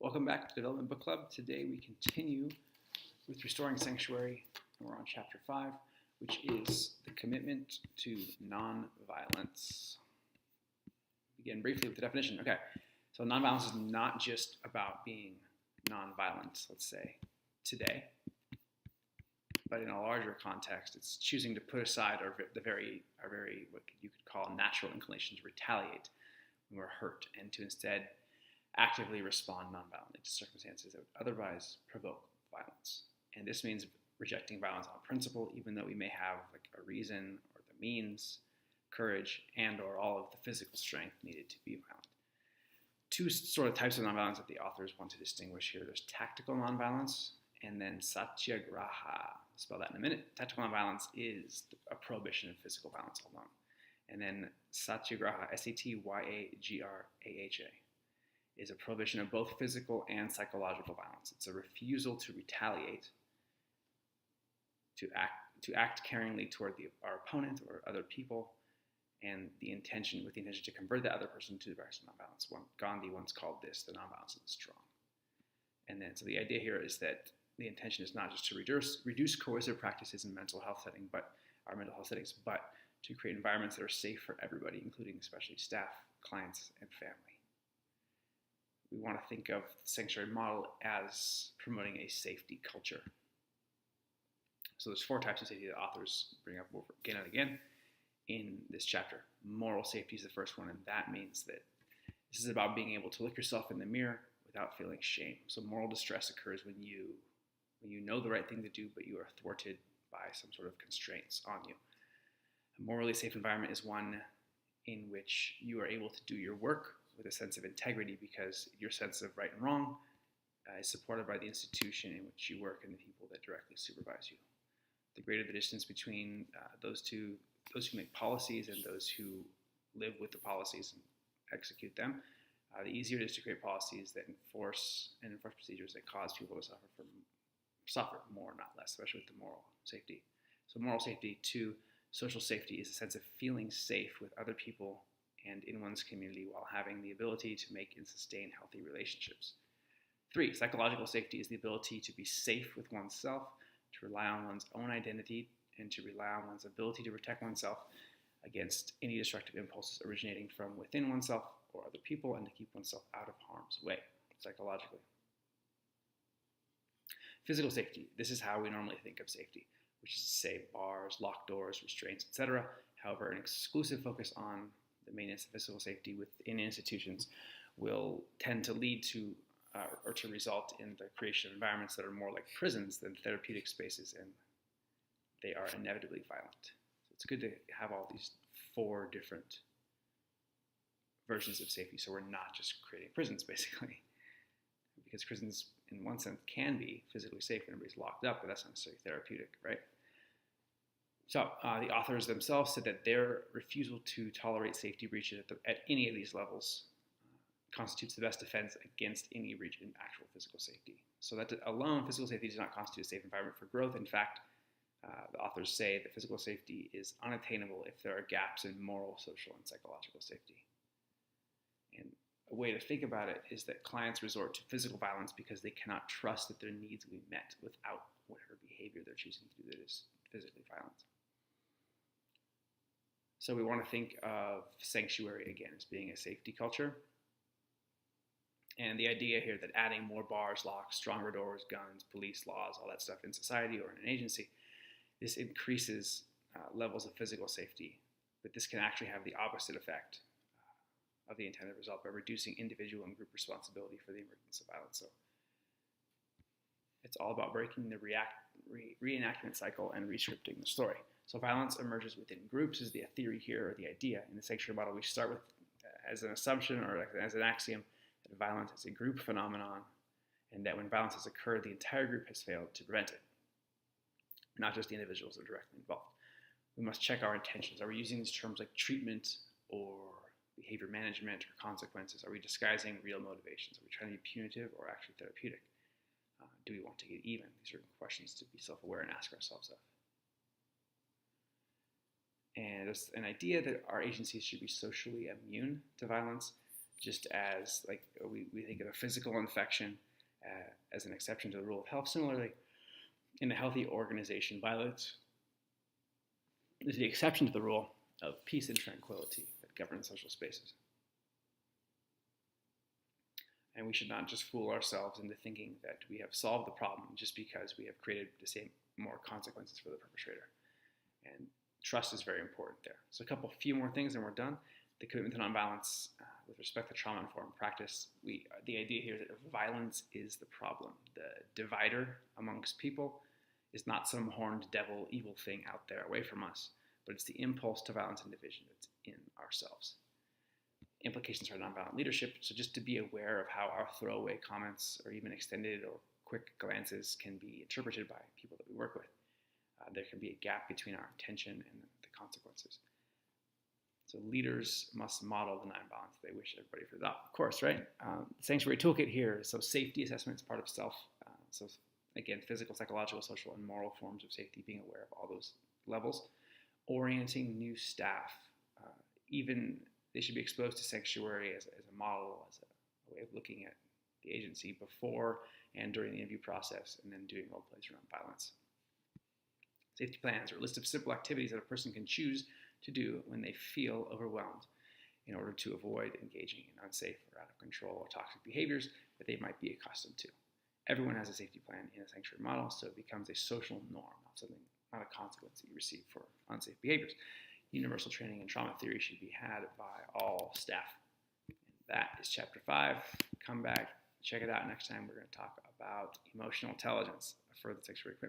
Welcome back to Development Book Club. Today we continue with Restoring Sanctuary, and we're on Chapter 5, which is the commitment to nonviolence. Begin briefly with the definition. Okay, so nonviolence is not just about being nonviolent, let's say, today, but in a larger context, it's choosing to put aside our very what you could call natural inclination to retaliate when we're hurt, and to instead actively respond nonviolently to circumstances that would otherwise provoke violence. And this means rejecting violence on principle, even though we may have a reason or the means, courage, and or all of the physical strength needed to be violent. Two sort of types of nonviolence that the authors want to distinguish here. There's tactical nonviolence and then Satyagraha. I'll spell that in a minute. Tactical nonviolence is a prohibition of physical violence alone. And then Satyagraha, Satyagraha, is a prohibition of both physical and psychological violence. It's a refusal to retaliate, to act caringly toward our opponent or other people, and with the intention to convert that other person to the direction of nonviolence. Gandhi once called this the nonviolence of the strong. And then, so the idea here is that the intention is not just to reduce coercive practices in mental health settings, but to create environments that are safe for everybody, including especially staff, clients, and family. We want to think of the sanctuary model as promoting a safety culture. So there's four types of safety that authors bring up over again and again in this chapter. Moral safety is the first one, and that means that this is about being able to look yourself in the mirror without feeling shame. So moral distress occurs when you know the right thing to do, but you are thwarted by some sort of constraints on you. A morally safe environment is one in which you are able to do your work with a sense of integrity because your sense of right and wrong is supported by the institution in which you work and the people that directly supervise you. The greater the distance between those who make policies and those who live with the policies and execute them, the easier it is to create policies that enforce procedures that cause people to suffer more, not less, especially with the moral safety. So moral safety. 2, social safety is a sense of feeling safe with other people and in one's community while having the ability to make and sustain healthy relationships. 3, psychological safety is the ability to be safe with oneself, to rely on one's own identity, and to rely on one's ability to protect oneself against any destructive impulses originating from within oneself or other people, and to keep oneself out of harm's way, psychologically. Physical safety. This is how we normally think of safety, which is to say bars, locked doors, restraints, etc. However, an exclusive focus on the maintenance of physical safety within institutions will tend to lead to or to result in the creation of environments that are more like prisons than therapeutic spaces, and they are inevitably violent. So it's good to have all these 4 different versions of safety, so we're not just creating prisons, basically. Because prisons, in one sense, can be physically safe when everybody's locked up, but that's not necessarily therapeutic, right? So the authors themselves said that their refusal to tolerate safety breaches at any of these levels constitutes the best defense against any breach in actual physical safety. So that alone, physical safety does not constitute a safe environment for growth. In fact, the authors say that physical safety is unattainable if there are gaps in moral, social, and psychological safety. And a way to think about it is that clients resort to physical violence because they cannot trust that their needs will be met without whatever behavior they're choosing to do that is physically violent. So we want to think of sanctuary again as being a safety culture. And the idea here that adding more bars, locks, stronger doors, guns, police, laws, all that stuff in society or in an agency, this increases levels of physical safety. But this can actually have the opposite effect of the intended result by reducing individual and group responsibility for the emergence of violence. So it's all about breaking the reenactment cycle and rescripting the story. So violence emerges within groups is the theory here, or the idea. In the sanctuary model, we start with as an assumption or as an axiom that violence is a group phenomenon, and that when violence has occurred, the entire group has failed to prevent it, not just the individuals that are directly involved. We must check our intentions. Are we using these terms like treatment or behavior management or consequences? Are we disguising real motivations? Are we trying to be punitive or actually therapeutic? Do we want to get even? These are questions to be self-aware and ask ourselves of. And there's an idea that our agencies should be socially immune to violence. just as like we think of a physical infection as an exception to the rule of health. Similarly, in a healthy organization, violence is the exception to the rule of peace and tranquility that govern social spaces. And we should not just fool ourselves into thinking that we have solved the problem just because we have created the same more consequences for the perpetrator. And trust is very important there. So a few more things and we're done. The commitment to nonviolence with respect to trauma-informed practice. The idea here is that violence is the problem. The divider amongst people is not some horned devil, evil thing out there away from us, but it's the impulse to violence and division that's in ourselves. Implications for nonviolent leadership. So just to be aware of how our throwaway comments or even extended or quick glances can be interpreted by people that we work with. There can be a gap between our intention and the consequences. So leaders must model the nonviolence they wish everybody to adopt. Of course, right? The sanctuary toolkit here. So safety assessment is part of self. So again, physical, psychological, social, and moral forms of safety, being aware of all those levels. Orienting new staff. Even they should be exposed to sanctuary as a model, as a way of looking at the agency before and during the interview process, and then doing role plays around violence. Safety plans are a list of simple activities that a person can choose to do when they feel overwhelmed in order to avoid engaging in unsafe or out of control or toxic behaviors that they might be accustomed to. Everyone has a safety plan in a sanctuary model, so it becomes a social norm, not a consequence that you receive for unsafe behaviors. Universal training in trauma theory should be had by all staff. And that is chapter 5. Come back, check it out next time. We're going to talk about emotional intelligence, further sanctuary equipment.